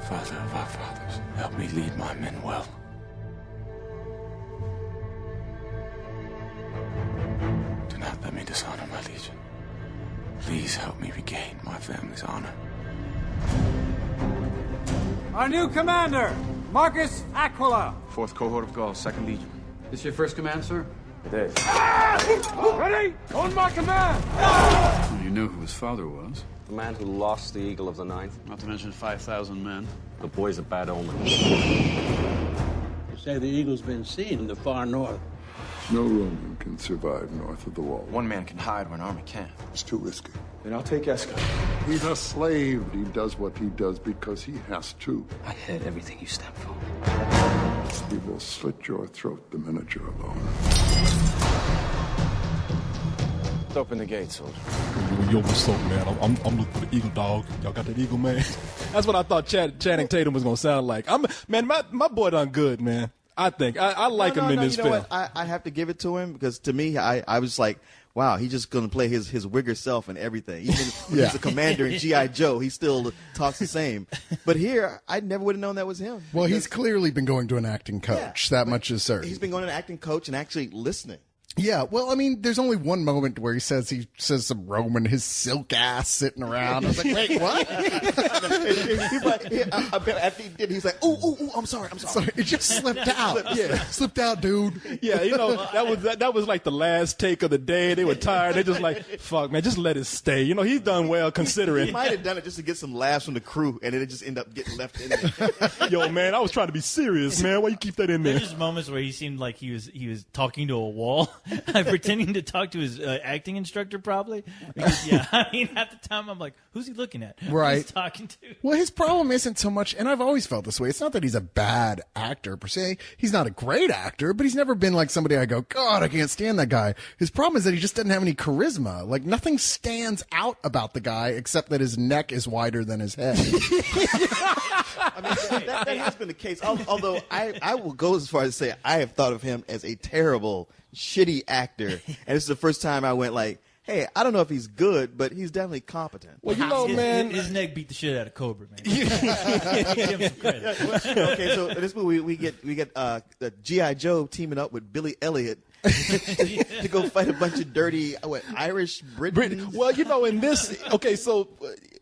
Father of our fathers, help me lead my men well. Do not let me dishonor my legion. Please help me regain my family's honor. Our new commander, Marcus Aquila. 4th Cohort of Gauls, 2nd Legion. This your first command, sir? It is. Ready? On my command! Well, you knew who his father was. The man who lost the Eagle of the Ninth. Not to mention 5,000 men. The boy's a bad omen. You say the Eagle's been seen in the far north. No Roman can survive north of the wall. One man can hide where an army can't. It's too risky. Then I'll take Eska. He's a slave. He does what he does because he has to. I heard everything you stand for. He will slit your throat the minute you're alone. Open the gate, soldier. Yo, what's up, man? I'm looking for the Eagle, dog. Y'all got that Eagle, man? That's what I thought Channing Tatum was gonna sound like. My boy done good, man. I think I like him in this film. What? I have to give it to him because to me, I was like, wow, he's just gonna play his wigger self and everything. Even when he's a commander in G.I. Joe, he still talks the same. But here, I never would have known that was him. Well, he's clearly been going to an acting coach. That much is certain. He's been going to an acting coach and actually listening. Yeah, well, I mean, there's only one moment where he says some Roman, his silk ass sitting around. I was like, wait, what? He's like, after he did, he's like, ooh, I'm sorry. It just slipped out. Slipped out, dude. Yeah, that was like the last take of the day. They were tired. They just like, fuck, man, just let it stay. He's done well considering. He might have done it just to get some laughs from the crew, and then it just ended up getting left in there. Yo, man, I was trying to be serious, man. Why you keep that in there? There's just moments where he seemed like he was talking to a wall. Pretending to talk to his acting instructor, probably. Because, I mean, at the time, I'm like, who's he looking at? Right. Who's he talking to? Well, his problem isn't so much, and I've always felt this way, it's not that he's a bad actor, per se. He's not a great actor, but he's never been like somebody I go, God, I can't stand that guy. His problem is that he just doesn't have any charisma. Like, nothing stands out about the guy except that his neck is wider than his head. I mean, that has been the case. Although I will go as far as to say I have thought of him as a terrible, shitty actor, and this is the first time I went like, hey, I don't know if he's good, but he's definitely competent. Well, man, his neck beat the shit out of Cobra, man. Give him some credit. Okay, so in this movie we get G.I. Joe teaming up with Billy Elliot to go fight a bunch of dirty Irish Britons. Well, in this, okay, so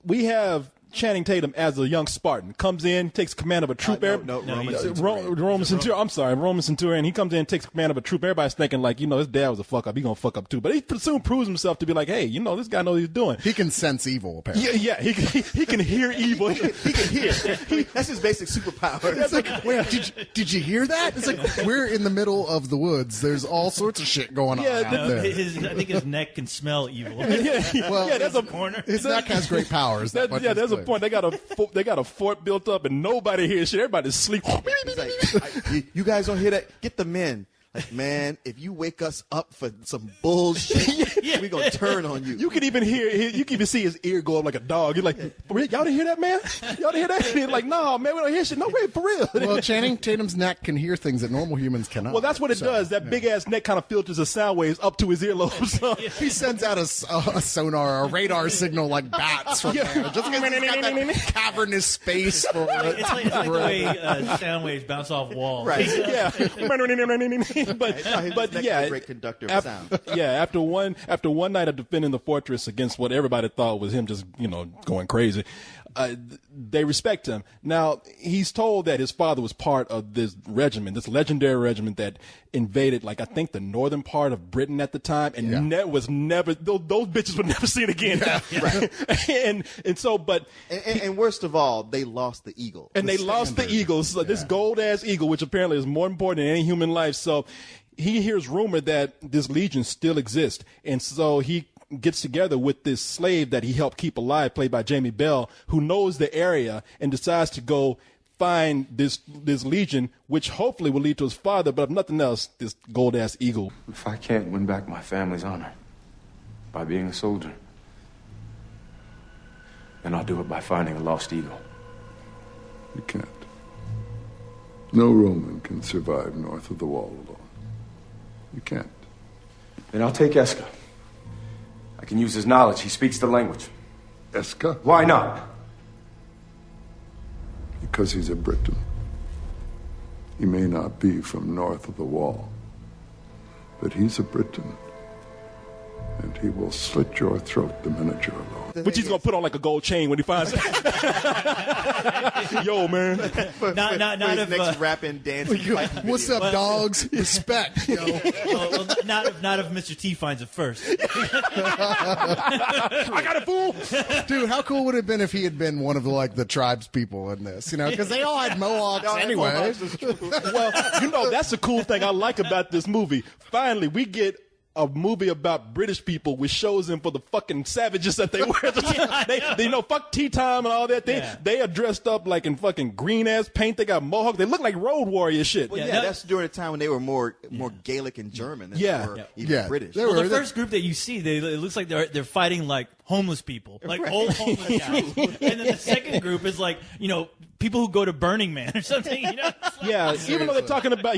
we have Channing Tatum as a young Spartan comes in, takes command of a troop. Roman Centurion. I'm sorry, Roman Centurion. He comes in, takes command of a troop. Everybody's thinking like, his dad was a fuck up. He gonna fuck up too. But he soon proves himself to be like, hey, this guy knows what he's doing. He can sense evil, apparently. Yeah. He can hear evil. He can hear. That's his basic superpower. It's like, wait, did you hear that? It's like we're in the middle of the woods. There's all sorts of shit going on out there. I think his neck can smell evil. That's a corner. His neck has great powers. There's a point. They got a fort built up and nobody hears shit. Everybody's sleeping. He's like, you guys don't hear that? Get the men. Like, man, if you wake us up for some bullshit, we gonna turn on you. You can even see his ear go up like a dog. You're like, y'all didn't hear that, man? Y'all didn't hear that? He's like, no, man, we don't hear shit. No, wait, for real. Well, Channing Tatum's neck can hear things that normal humans cannot. Well, that's what it does. That big ass neck kind of filters the sound waves up to his earlobes. He sends out a sonar, a radar signal like bats from there. Just got that cavernous space for it. It's like the way sound waves bounce off walls. Right. Yeah. but yeah, a great conductor of sound. Yeah, after one night of defending the fortress against what everybody thought was him just going crazy, they respect him. Now he's told that his father was part of this regiment, this legendary regiment that invaded, like I think the northern part of Britain at the time, and was never those bitches were never seen again. Right. and worst of all, they lost the eagle. And they lost the eagle. So this gold ass eagle, which apparently is more important than any human life. So he hears rumor that this legion still exists, and so he gets together with this slave that he helped keep alive, played by Jamie Bell, who knows the area, and decides to go find this legion, which hopefully will lead to his father, but if nothing else, this gold ass eagle. If I can't win back my family's honor by being a soldier, then I'll do it by finding a lost eagle. You can't. No Roman can survive north of the wall alone. You can't. Then I'll take Eska. I can use his knowledge. He speaks the language. Eska? Why not? You because he's a Briton. He may not be from north of the wall, but he's a Briton. And he will slit your throat the minute you're alone. Which he's gonna put on like a gold chain when he finds it. Yo, man. Not his if next rapping, dancing. fighting What's video. up, dogs? Respect, yo. well, not if Mr. T finds it first. I got it, fool. Dude, how cool would it have been if he had been one of the tribes people in this? You know, because they all had mohawks anyway. Well, that's the cool thing I like about this movie. Finally, we get a movie about British people, which shows them for the fucking savages that they were. They fuck tea time and all that. They are dressed up like in fucking green ass paint. They got mohawks. They look like road warrior shit. Well, that's during a time when they were more Gaelic and German than they were even British. Well, the first group that you see, it looks like they're fighting like homeless people, like old homeless guys. And then the second group is like, people who go to Burning Man or something. Yeah, even though they're talking about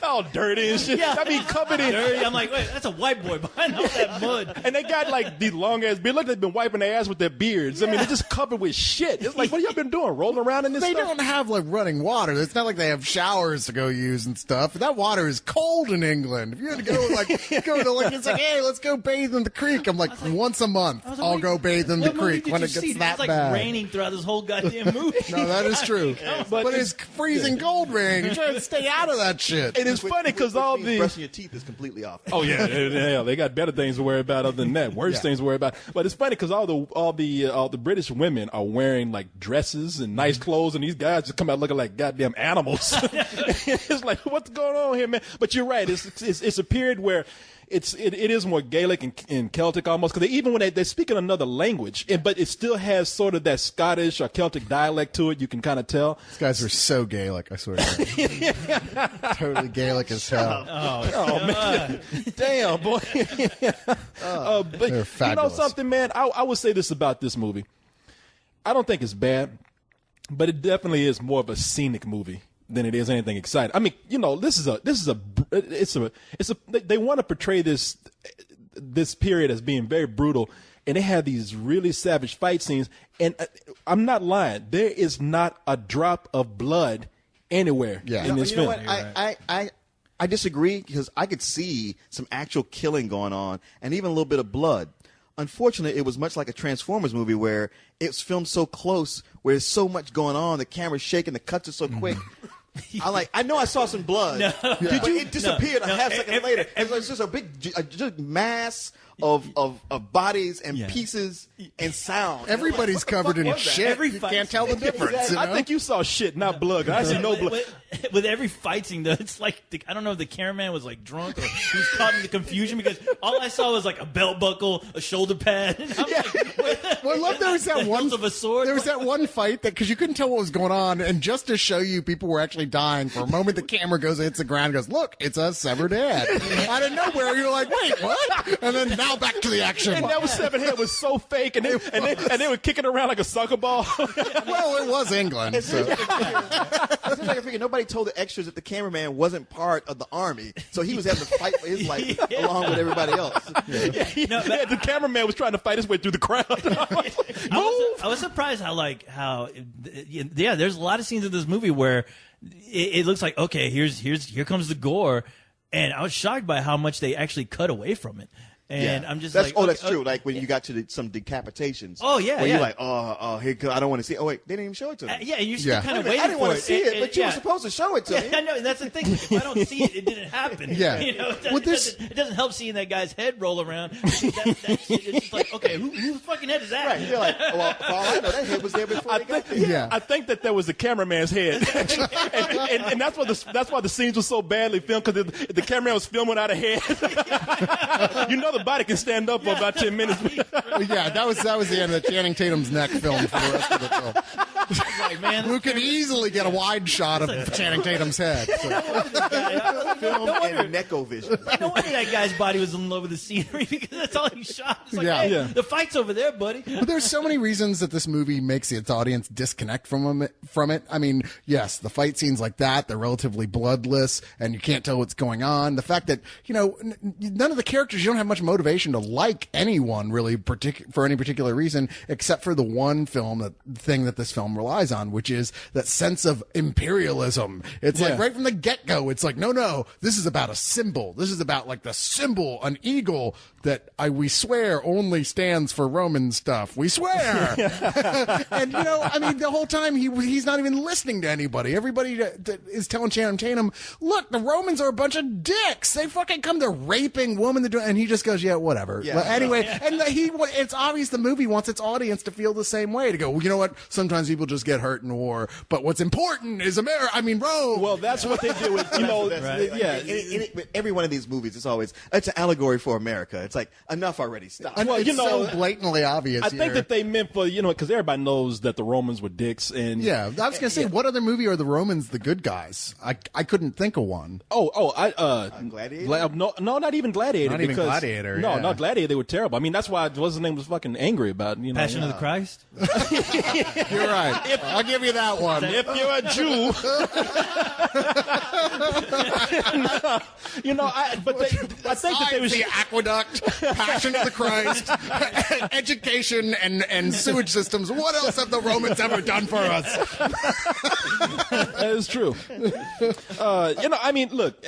all dirty and shit. I mean, covered in dirty. I'm like, wait, that's a white boy behind all that mud. And they got like these long ass beards. Look, they've been wiping their ass with their beards. I mean, they're just covered with shit. It's like, what have y'all been doing? Rolling around in this They stuff? don't have running water. It's not like they have showers to go use and stuff. That water is cold in England. If you had to go it's like, hey, let's go bathe in the creek. I'm like, once a month, I'll go bathe in the creek when it gets that it's like bad. raining throughout this whole goddamn movie. No, that is true. But it's freezing cold rain. You're trying to stay out of that shit. And it's funny because all the brushing your teeth is completely off. Oh yeah, they got better things to worry about other than that. Worse things to worry about. But it's funny because all the British women are wearing like dresses and nice clothes, and these guys just come out looking like goddamn animals. It's like, what's going on here, man? But you're right. It's a period where it is more Gaelic and Celtic almost, because even when they speak in another language, but it still has sort of that Scottish or Celtic dialect to it. You can kind of tell. These guys are so Gaelic, I swear to God. Totally Gaelic as hell. Oh man, damn boy. But They're fabulous. Something, man. I would say this about this movie. I don't think it's bad, but it definitely is more of a scenic movie than it is anything exciting. I mean, they want to portray this period as being very brutal, and they have these really savage fight scenes. And I'm not lying, there is not a drop of blood anywhere in this film. What? I disagree, because I could see some actual killing going on and even a little bit of blood. Unfortunately, it was much like a Transformers movie where it's filmed so close, where there's so much going on, the camera's shaking, the cuts are so quick. I know I saw some blood. But it disappeared a half second later. It was just a big just mass of bodies and pieces and sound. Everybody's covered in shit. You can't tell the difference. I think you saw shit, not blood. I see no blood. With every fight scene, though, it's like I don't know if the cameraman was like drunk or he was caught in the confusion, because all I saw was like a belt buckle, a shoulder pad. And I'm like, well, look, there was that one of a sword. There was that one fight because you couldn't tell what was going on, and just to show you people were actually dying, for a moment the camera hits the ground, and goes, look, it's a severed head. Out of nowhere, you're like, wait, what? And then now back to the action. And that severed head was so fake, and they were kicking around like a soccer ball. Well, it was England. So. It's like I figured nobody told the extras that the cameraman wasn't part of the army, so he was having to fight for his life along with everybody else. The cameraman was trying to fight his way through the crowd. I was surprised how there's a lot of scenes in this movie where it looks like, okay, here comes the gore, and I was shocked by how much they actually cut away from it. And I'm just that's true. Like when you got to some decapitations. Oh yeah, where you're like, here, I don't want to see it. Oh wait, they didn't even show it to me. Yeah, you're still kind of waiting I didn't want to see it, but you were yeah. supposed to show it to me. I know, that's the thing. If I don't see it, it didn't happen. Yeah. It doesn't help seeing that guy's head roll around. It's just like, okay, whose fucking head is that? Right. You're like, well, for all I know, that head was there before they got there. I think that was the cameraman's head, and that's why the scenes were so badly filmed, because the cameraman was filming without a head. The body can stand up for about 10 minutes. Yeah, that was the end of the Channing Tatum's neck film for the rest of the film. Like, man, who could easily get a wide shot of Channing Tatum's head. So. Film and Neco-vision. No wonder that guy's body was in love with the scenery, because that's all he shot. It's like, the fight's over there, buddy. But there's so many reasons that this movie makes its audience disconnect from it. I mean, yes, the fight scenes like that, they're relatively bloodless, and you can't tell what's going on. The fact that, none of the characters, you don't have much motivation to like anyone really for any particular reason, except for the one thing that this film relies relies on, which is that sense of imperialism. It's like right from the get-go, it's like, no, this is about a symbol. This is about like the symbol, an eagle that we swear only stands for Roman stuff. We swear. And, I mean, the whole time he's not even listening to anybody. Everybody that is telling Channing Tatum, look, the Romans are a bunch of dicks. They fucking come to raping women. And he just goes, yeah, whatever. Yeah. But anyway, and it's obvious the movie wants its audience to feel the same way, to go, well, you know what? Sometimes people just get hurt in war, but what's important is Rome. Well, that's what they do with, every one of these movies, it's an allegory for America. It's like, enough already. Stop. Well, it's so blatantly obvious. I think that they meant for, because everybody knows that the Romans were dicks. And yeah, I was going to say, what other movie are the Romans the good guys? I couldn't think of one. Gladiator? No, not even Gladiator. Not even Gladiator. No, yeah. not Gladiator. They were terrible. I mean, that's why what's his name was fucking angry about. Passion of the Christ. You're right. I'll give you that one. If you're a Jew, I think that they was the aqueduct, Passion of the Christ, education, and sewage systems. What else have the Romans ever done for us? That is true. I mean, look,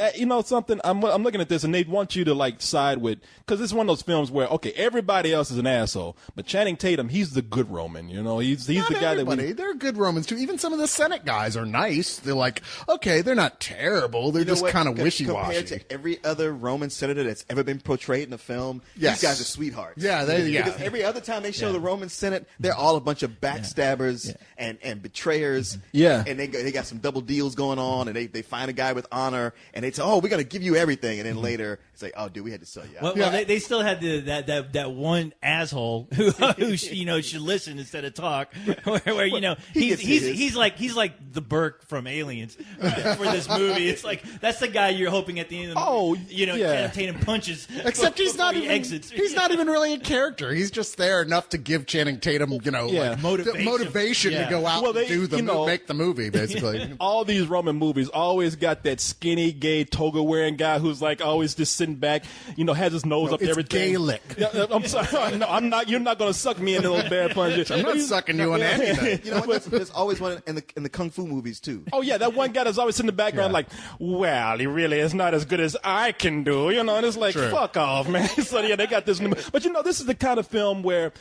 something. I'm looking at this, and they want you to like side with, because it's one of those films where everybody else is an asshole, but Channing Tatum, he's the good Roman. He's the guy that they're good Romans too. Even some of the Senate guys are nice. They're like, okay, they're not terrible. They're just kind of wishy-washy. Compared to every other Roman senator that's ever been portrayed in a film, these guys are sweethearts. Yeah, because every other time they show the Roman Senate, they're all a bunch of backstabbers and betrayers. Yeah, and they got some double deals going on, and they find a guy with honor, and they say, oh, we're gonna give you everything, and then later it's like, oh, dude, we had to sell you out. Well, they still had that one asshole who should listen instead of talk. Where he's like the Burke from Aliens for this movie. It's like that's the guy you're hoping at the end of the movie. Channing Tatum punches. Except he's not even exits. He's not even really a character. He's just there enough to give Channing Tatum, motivation to go out and do make the movie, basically. All these Roman movies always got that skinny, gay, toga-wearing guy who's like always just sitting back, has his nose up to everything. Gaelic. I'm sorry. No, I'm not. You're not going to suck me into those bad punches. I'm not sucking you on anything. You know what? There's always one in the kung fu movies too. Oh yeah, that one guy that's always in the background, like, well, he really is not as good as I can do, and it's like, fuck off, man. So yeah, they got this. But this is the kind of film where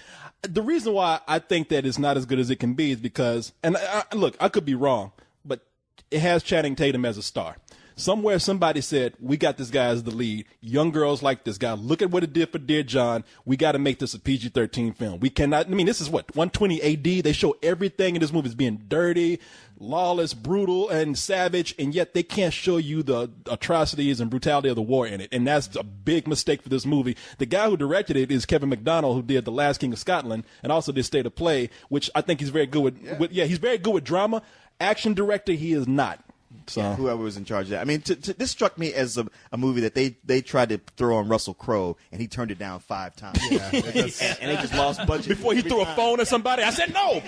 the reason why I think that it's not as good as it can be is because, and look, I could be wrong, but it has Channing Tatum as a star. Somewhere somebody said, we got this guy as the lead. Young girls like this guy. Look at what it did for Dear John. We got to make this a PG-13 film. We cannot, this is 120 AD. They show everything in this movie as being dirty, lawless, brutal, and savage, and yet they can't show you the atrocities and brutality of the war in it. And that's a big mistake for this movie. The guy who directed it is Kevin MacDonald, who did The Last King of Scotland and also did State of Play, which I think he's very good with. He's very good with drama. Action director, he is not. So whoever was in charge of that. This struck me as a movie that they tried to throw on Russell Crowe, and he turned it down 5 times. Yeah, and they just lost budget. Before he threw a phone at somebody, I said no.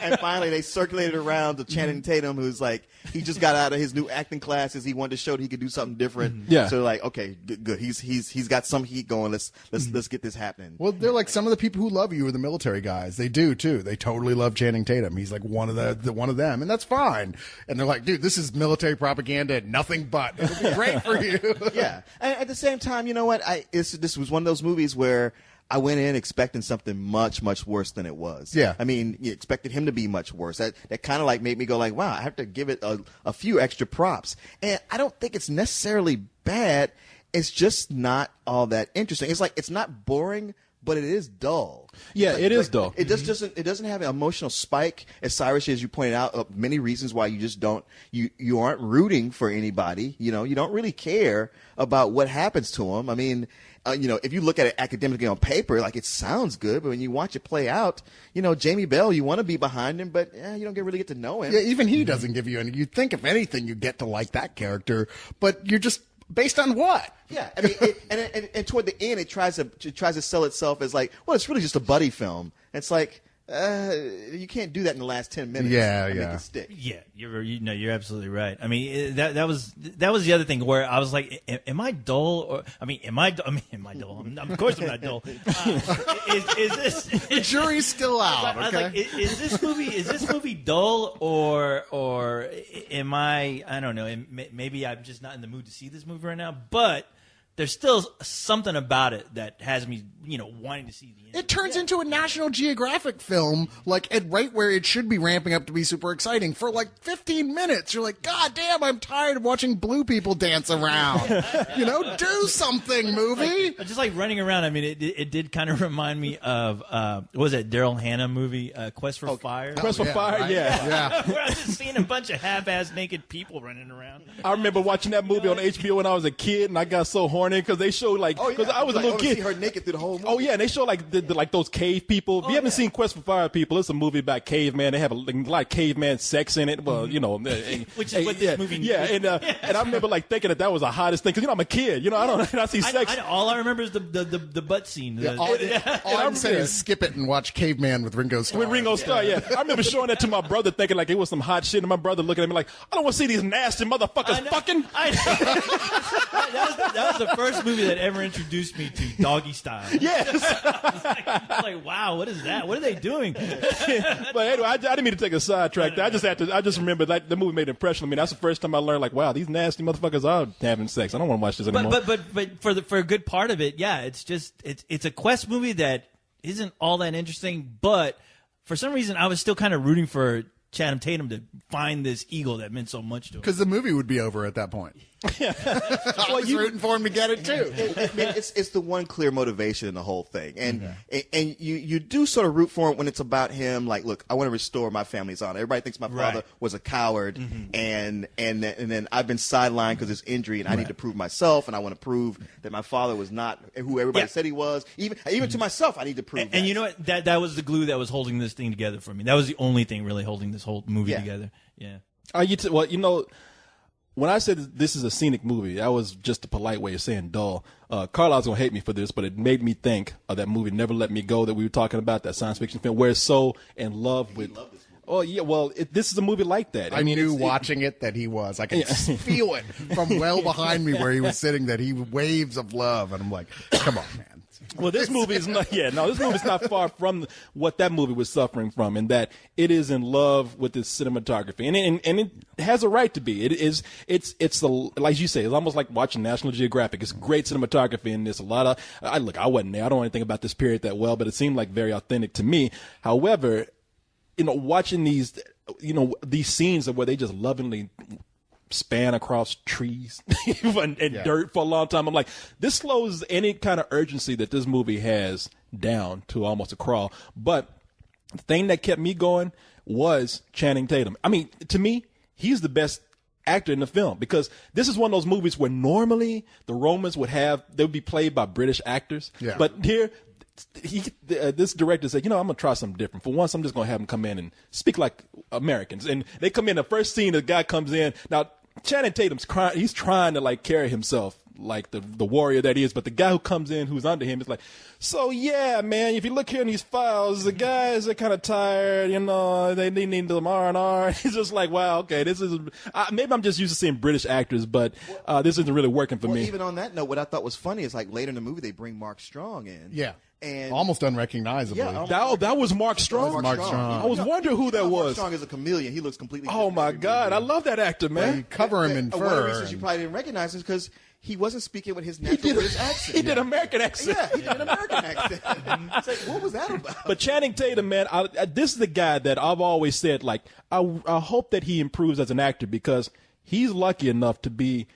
And finally, they circulated around to Channing Tatum, who's like, he just got out of his new acting classes. He wanted to show that he could do something different. Yeah. So like, okay, good. He's got some heat going. Let's get this happening. Well, they're like some of the people who love you are the military guys. They do too. They totally love Channing Tatum. He's like one of one of them, and that's fine. And they're like, dude, this is military propaganda and nothing but. It'll be great for you. Yeah. And at the same time, you know what? This was one of those movies where I went in expecting something much, much worse than it was. Yeah. You expected him to be much worse. That kind of like made me go like, wow, I have to give it a few extra props. And I don't think it's necessarily bad. It's just not all that interesting. It's like, it's not boring, but it is dull. Yeah, it is dull. It doesn't have an emotional spike, as Cyrus, as you pointed out, many reasons why you just don't, you aren't rooting for anybody. You don't really care about what happens to them. If you look at it academically on paper, like it sounds good, but when you watch it play out, Jamie Bell, you want to be behind him, but you don't really get to know him. Yeah, even he doesn't give you any. You'd think if anything, you get to like that character, but you're just based on what? Yeah, and toward the end, it tries to sell itself as like, well, it's really just a buddy film. It's like, you can't do that in the last 10 minutes. Yeah, and yeah. Make it stick. Yeah, you're absolutely right. I mean, that was the other thing where I was like, am I dull? Or am I dull? Of course I'm not dull. Is this The jury's still out. I was Okay. like, is this movie dull or am I don't know, maybe I'm just not in the mood to see this movie right now, but there's still something about it that has me, wanting to see the end. It turns into a National Geographic film, like right where it should be ramping up to be super exciting. For like 15 minutes, you're like, God damn, I'm tired of watching blue people dance around. Do something, movie. Just like running around. I mean, it did kind of remind me of what was that Daryl Hannah movie, Quest for Fire? Quest for Fire, right? yeah. Where I was just seeing a bunch of half-ass naked people running around. I remember watching that movie on HBO when I was a kid, and I got so horny because they showed because I was a little kid. See her naked through the whole movie. Oh yeah, and they show like like those cave people. If you haven't seen Quest for Fire People, it's a movie about caveman. They have a lot of caveman sex in it. Well, Which is what this movie needs. Yeah, and I remember like thinking that was the hottest thing because I'm a kid. I see sex. All I remember is the butt scene. All I'm saying is skip it and watch Caveman with Ringo Starr. With Ringo Starr, yeah. I remember showing that to my brother, thinking like it was some hot shit, and my brother looking at me like, I don't want to see these nasty motherfuckers fucking. That was the first movie that ever introduced me to Doggy Style. Yes. I was like, wow, what is that? What are they doing? But anyway, I didn't mean to take a sidetrack. I just remember that the movie made an impression on me. That's the first time I learned, like, wow, these nasty motherfuckers are having sex. I don't want to watch this anymore. But for a good part of it, yeah, it's a quest movie that isn't all that interesting. But for some reason, I was still kind of rooting for Channing Tatum to find this eagle that meant so much to him. Because the movie would be over at that point. I was rooting for him to get it too. It's the one clear motivation in the whole thing, and you do sort of root for him when it's about him. Like, look, I want to restore my family's honor. Everybody thinks my father was a coward, and then I've been sidelined because of this injury, and I need to prove myself, and I want to prove that my father was not who everybody said he was. Even to myself, I need to prove. And you know what? That was the glue that was holding this thing together for me. That was the only thing really holding this whole movie together. Yeah. When I said this is a scenic movie, that was just a polite way of saying dull. Carlisle's going to hate me for this, but it made me think of that movie Never Let Me Go that we were talking about, that science fiction film, where it's so in love with... Oh, yeah, well, this is a movie like that. I knew watching it that he was. I could feel it from well behind me where he was sitting, that he waves of love. And I'm like, come on, man. Well, this movie is not. Yeah, no, this movie is not far from what that movie was suffering from, in that it is in love with its cinematography, and it has a right to be. It's like you say, it's almost like watching National Geographic. It's great cinematography, and there's a lot of. I wasn't there. I don't know anything about this period that well, but it seemed like very authentic to me. However, watching these scenes of where they just lovingly span across trees and dirt for a long time. I'm like, this slows any kind of urgency that this movie has down to almost a crawl. But the thing that kept me going was Channing Tatum. I mean, to me, he's the best actor in the film, because this is one of those movies where normally the Romans they would be played by British actors. Yeah. But here, this director said, I'm going to try something different. For once, I'm just going to have him come in and speak like Americans. And they come in, the first scene, the guy comes in. Now, Channing Tatum's crying. He's trying to carry himself like the warrior that he is. But the guy who comes in, who's under him, is like, so yeah, man, if you look here in these files, the guys are kind of tired, they need them R&R. He's just like, wow, okay, this is, maybe I'm just used to seeing British actors, but this isn't really working for me. Even on that note, what I thought was funny is later in the movie, they bring Mark Strong in. Yeah. And almost unrecognizably. Yeah, that was Mark Strong. Mark Strong. I was wondering who that was. Mark Strong is a chameleon. He looks completely. Oh my God, I love that actor, man. You cover him in fur. One of the reasons you probably didn't recognize is because he wasn't speaking with his natural British accent. He did American accent. Yeah, he did an American accent. It's like, what was that about? But Channing Tatum, man, this is the guy that I've always said, I hope that he improves as an actor, because he's lucky enough to be.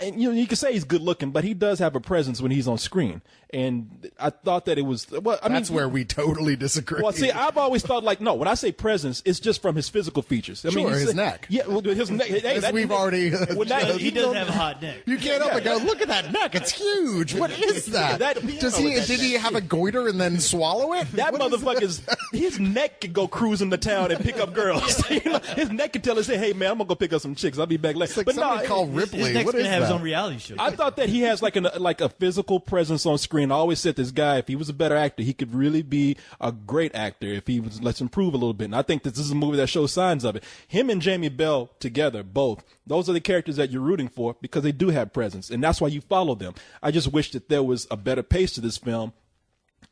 And you can say he's good looking, but he does have a presence when he's on screen. And I thought that it was that's where we totally disagree. Well, see, I've always thought no. When I say presence, it's just from his physical features. His neck. Yeah, well, his neck. Hey, we've already. He does have a hot neck. You can't help but go, look at that neck. It's huge. What is that? Did he have a goiter and then swallow it? That motherfucker's his neck could go cruising the town and pick up girls. His neck could tell us, hey man, I'm gonna go pick up some chicks. I'll be back later. It's like somebody call Ripley. His neck's what is to have his that. own reality show. I thought that he has like a physical presence on screen. I always said this guy, if he was a better actor, he could really be a great actor if he was let's improve a little bit. And I think that this is a movie that shows signs of it. Him and Jamie Bell together, both, those are the characters that you're rooting for because they do have presence, and that's why you follow them. I just wish that there was a better pace to this film.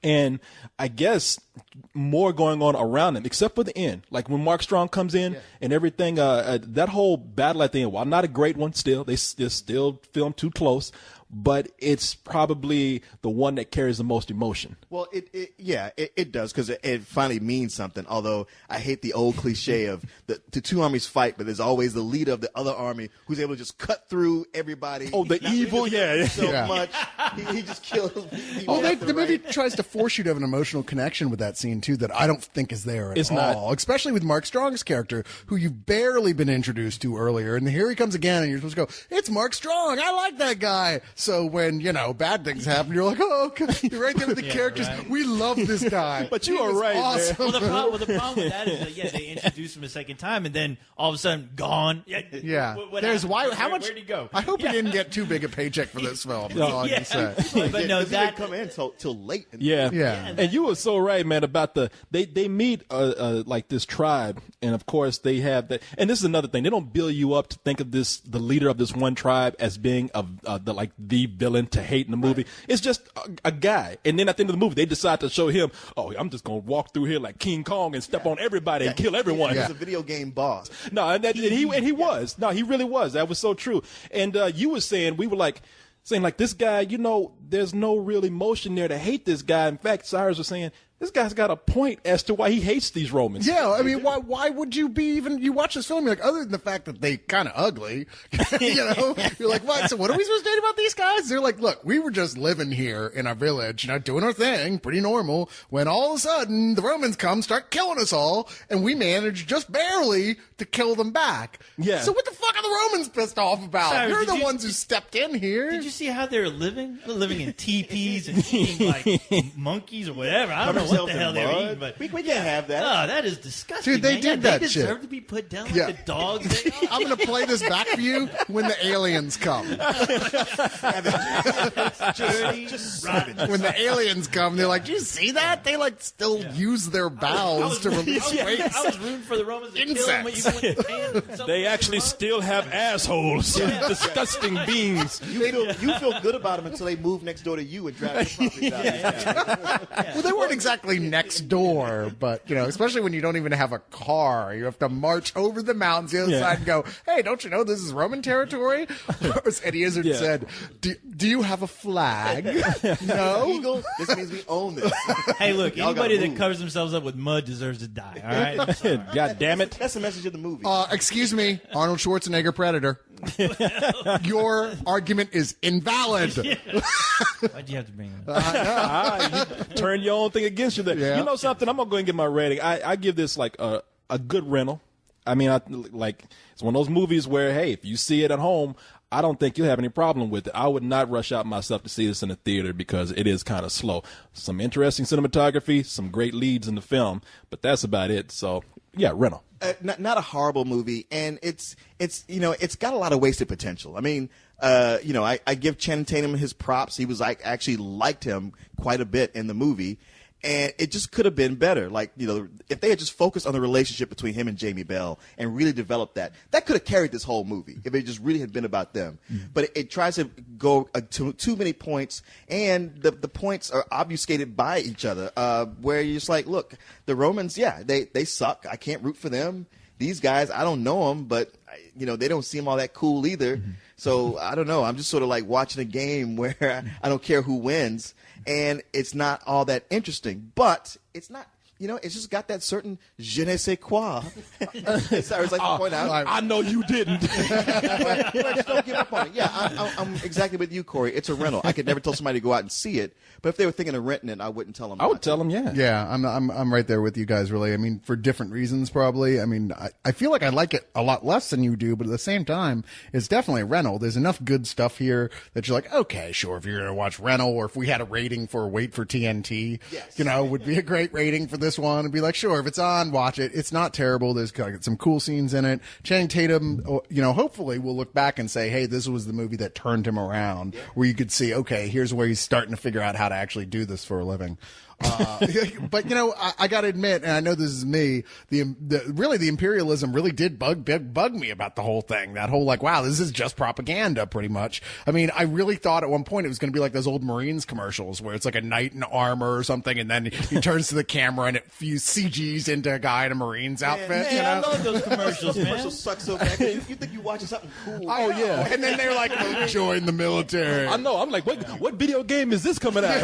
And I guess more going on around him, except for the end. Like when Mark Strong comes in and everything, that whole battle at the end, while not a great one still, they still film too close, but it's probably the one that carries the most emotion. Well, it does because it finally means something. Although I hate the old cliche of the two armies fight, but there's always the leader of the other army who's able to just cut through everybody. Oh, the evil, so much. He just kills. Well, the movie tries to force you to have an emotional connection with that scene too that I don't think is there at all. Especially with Mark Strong's character, who you've barely been introduced to earlier, and here he comes again, and you're supposed to go, "It's Mark Strong. I like that guy." So when, bad things happen, you're like, "Oh, okay." You're right there with the characters. Right. We love this guy. But you are right, awesome. Well, the problem with that is that, they introduce him a second time, and then all of a sudden, gone. Yeah. What There's happened? how much? Where'd he go? I hope he didn't get too big a paycheck for this film. That's all I can say. But no, that didn't come in till late. Yeah. And you were so right, man, about they meet like this tribe, and of course they have that. And this is another thing. They don't build you up to think of the leader of this one tribe as being the villain to hate in the movie. Right. It's just a guy. And then at the end of the movie, they decide to show him, "Oh, I'm just going to walk through here like King Kong and step on everybody and kill everyone." He's a video game boss. No, and he was. No, he really was. That was so true. And you were saying, we were saying this guy, there's no real emotion there to hate this guy. In fact, Cyrus was saying, this guy's got a point as to why he hates these Romans. Yeah, I mean, why would you be you watch this film, you're like, other than the fact that they kind of ugly, you're like, what? So what are we supposed to do about these guys? They're like, look, we were just living here in our village, doing our thing, pretty normal, when all of a sudden the Romans come, start killing us all, and we managed just barely to kill them back. Yeah. So what the fuck are the Romans pissed off about? Cyrus, You're the ones who stepped in here. Did you see how they're living? They're living in teepees and eating like monkeys or whatever. I don't know what the hell they're eating, but we can't have that. Oh, that is disgusting. Dude, they man. did They that deserve shit. to be put down like the dogs. I'm going to play this back for you when the aliens come. When the aliens come, they're like, "Do you see that? They still use their bowels to release waste." I was rooting for the Romans to kill them even when they can. They actually still have assholes. Disgusting beings. You feel good about them until they move next door to you and drive your property down. Well, they weren't exactly next door, but especially when you don't even have a car, you have to march over the mountains the other side and go, "Hey, don't you know this is Roman territory?" As Eddie Izzard said, do you have a flag? No. Eagle, this means we own this. Hey, look, anybody that covers themselves up with mud deserves to die. All right. God damn it. That's the message of the movie. Excuse me, Arnold Schwarzenegger, Predator. Your argument is invalid. Why'd you have to bring it up? You turn your own thing against you there. Yeah. You know something? I'm going to go and get my rating. I give this a good rental. I mean, it's one of those movies where, hey, if you see it at home, I don't think you'll have any problem with it. I would not rush out myself to see this in the theater because it is kind of slow. Some interesting cinematography, some great leads in the film, but that's about it. So, yeah, rental. Not a horrible movie, and it's got a lot of wasted potential. I mean, I give Channing Tatum his props. He was actually liked him quite a bit in the movie, and it just could have been better. If they had just focused on the relationship between him and Jamie Bell and really developed that could have carried this whole movie if it just really had been about them. Mm-hmm. But it tries to go to too many points, and the points are obfuscated by each other, where you're just like, look, the Romans, they suck. I can't root for them. These guys, I don't know them, but they don't seem all that cool either. Mm-hmm. So I don't know. I'm just sort of like watching a game where I don't care who wins. And it's not all that interesting, but it's not, it's just got that certain je ne sais quoi. Cyrus like to point out. I know you didn't. but just don't give up on it. Yeah, I'm exactly with you, Corey. It's a rental. I could never tell somebody to go out and see it, but if they were thinking of renting it, I wouldn't tell them. I would tell them, yeah. Yeah, I'm right there with you guys, really. I mean, for different reasons, probably. I mean, I feel like I like it a lot less than you do, but at the same time, it's definitely a rental. There's enough good stuff here that you're like, okay, sure, if you're going to watch rental, or if we had a rating for Wait for TNT, would be a great rating for this this one and be like, sure, if it's on, watch it. It's not terrible. There's got some cool scenes in it. Channing Tatum, hopefully we'll look back and say, hey, this was the movie that turned him around, where you could see, okay, here's where he's starting to figure out how to actually do this for a living. But I got to admit, and I know this is me, the imperialism really did bug me about the whole thing. That whole wow, this is just propaganda, pretty much. I mean, I really thought at one point it was going to be like those old Marines commercials where it's like a knight in armor or something, and then he turns to the camera and it CGs into a guy in a Marine's outfit. I love those commercials, man. Commercials suck so bad. You think you're watching something cool? Oh yeah, and then they're like, join the military. I know. I'm like, what video game is this coming out?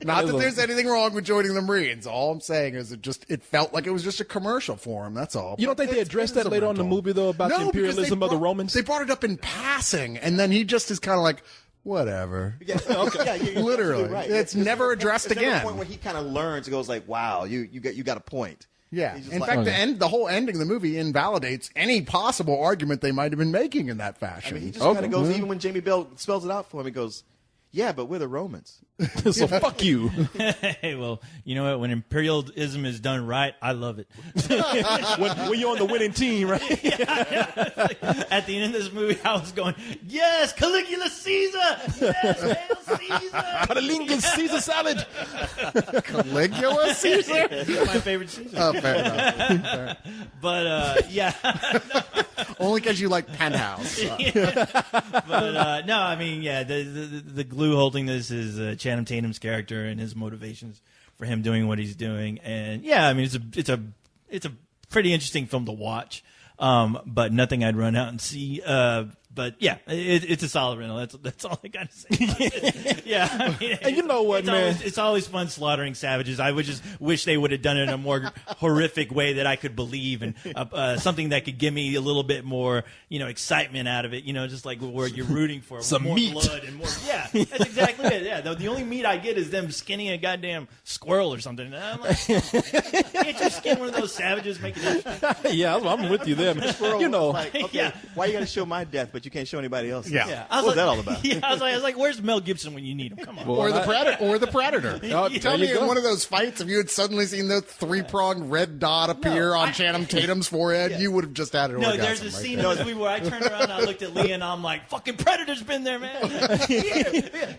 Not that there's anything wrong with joining the Marines. All I'm saying is it felt like it was just a commercial for him. That's all. You don't think they addressed that later on in the movie, though, about the imperialism of the Romans? They brought it up in passing, and then he just is kind of like, whatever. Yeah, okay. You're literally. right. It's never addressed again. There's a point where he kind of learns and goes like, wow, you got a point. Yeah. In fact, the whole ending of the movie invalidates any possible argument they might have been making in that fashion. I mean, he just kind of goes, even when Jamie Bell spells it out for him, he goes, yeah, but we're the Romans. So fuck you. Hey, well, you know what? When imperialism is done right, I love it. when you're on the winning team, right? At the end of this movie, I was going, yes, Caligula Caesar! Yes, Hail Caesar! Catalingus Caesar salad! Caligula Caesar? He's my favorite Caesar. Oh, fair enough. But, yeah. Only because you like Penthouse. But, no, I mean, yeah, the glue holding this is Channing Tatum's character and his motivations for him doing what he's doing. And yeah, I mean, it's a pretty interesting film to watch. But nothing I'd run out and see. But yeah, it's a solid rental. That's all I got to say. Yeah, I mean, and you know what, man? It's always fun slaughtering savages. I would just wish they would have done it in a more horrific way that I could believe, and something that could give me a little bit more, excitement out of it. Just like where you're rooting for some more meat, blood and more. Yeah, that's exactly it. Yeah, the only meat I get is them skinning a goddamn squirrel or something. And I'm like, can't you skin one of those savages? Make it interesting. Yeah, I'm with you there, man. Like, okay, why you got to show my death, but you can't show anybody else? Yeah. What's that all about? Yeah, I was like, where's Mel Gibson when you need him? Come on. Or the Predator. Tell me, go. in one of those fights, if you had suddenly seen the 3-pronged red dot appear on Channing Tatum's forehead, you would have just had an orgasm. No, there's a scene in this movie where I turned around and I looked at Lee and I'm like, fucking Predator's been there, man.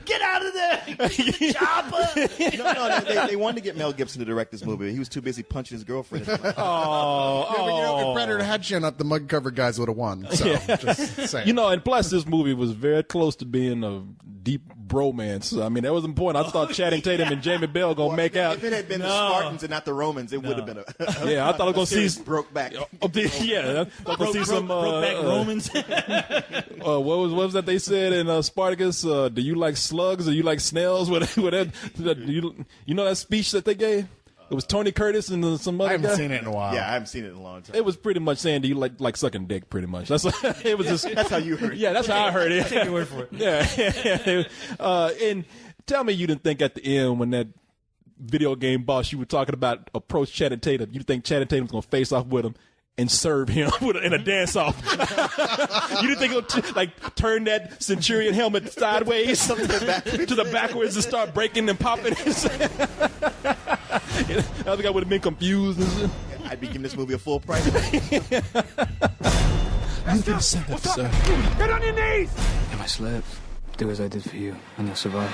Get out of there. Chopper. No, they wanted to get Mel Gibson to direct this movie. He was too busy punching his girlfriend. But if Predator had chin up, the mud covered guys would have won. So, just saying. And plus this movie was very close to being a deep bromance. I mean, that was important. I thought Channing Tatum and Jamie Bell gonna make out. If it had been the Spartans and not the Romans, it would have been a yeah, I thought I was gonna see broke back. Yeah, I was gonna see some broke back Romans. what was that they said in Spartacus? Do you like slugs or you like snails? You know that speech that they gave? It was Tony Curtis and some other guy. I haven't seen it in a while. Yeah, I haven't seen it in a long time. It was pretty much saying, "Do you like sucking dick?" Pretty much. That's it was just. That's how you heard it. Yeah, that's how I heard it. Take your word for it. Yeah. And tell me, you didn't think at the end when that video game boss you were talking about approached Channing Tatum, you think Channing Tatum was gonna face off with him and serve him in a dance off? You didn't think he'll turn that Centurion helmet sideways to the backwards and start breaking and popping? I think I would have been confused. I'd be giving this movie a full price. You can serve, sir. Get on your knees! You're my slave. Do as I did for you, and you'll survive.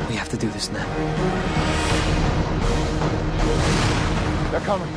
We have to do this now. They're coming.